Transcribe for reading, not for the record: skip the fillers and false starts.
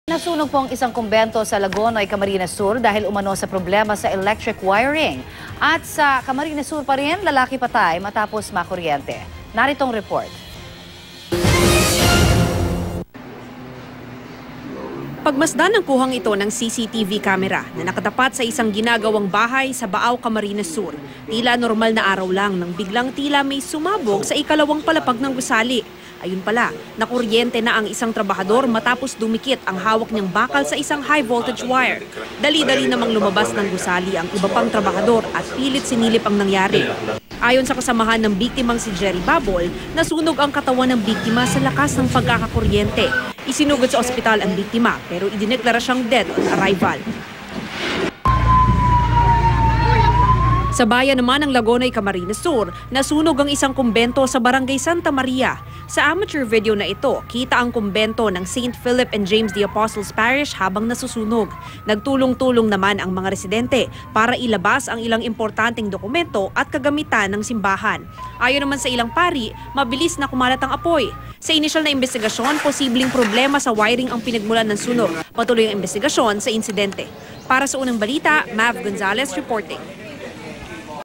Nasunog po ang isang kumbento sa Lagonoy, Camarines Sur dahil umano sa problema sa electric wiring. At sa Camarines Sur pa rin, lalaki patay matapos makuryente. Naritong report. Pagmasdan ng kuhang ito ng CCTV camera na nakatapat sa isang ginagawang bahay sa Baaw, Camarines Sur. Tila normal na araw lang nang biglang tila may sumabog sa ikalawang palapag ng gusali. Ayun pala, nakuryente na ang isang trabahador matapos dumikit ang hawak niyang bakal sa isang high voltage wire. Dali-dali namang lumabas ng gusali ang iba pang trabahador at pilit sinilip ang nangyari. Ayon sa kasamahan ng biktimang si Jerry Babol, nasunog ang katawan ng biktima sa lakas ng pagkakakuryente. Isinugod sa ospital ang biktima pero idineklara siyang dead on arrival. Sa bayan naman ng Lagonoy, Camarines Sur, nasunog ang isang kumbento sa Barangay Santa Maria. Sa amateur video na ito, kita ang kumbento ng St. Philip and James the Apostles Parish habang nasusunog. Nagtulong-tulong naman ang mga residente para ilabas ang ilang importanteng dokumento at kagamitan ng simbahan. Ayon naman sa ilang pari, mabilis na kumalat ang apoy. Sa inisyal na investigasyon, posibleng problema sa wiring ang pinagmulan ng sunog. Patuloy ang investigasyon sa insidente. Para sa unang balita, Mav Gonzalez reporting.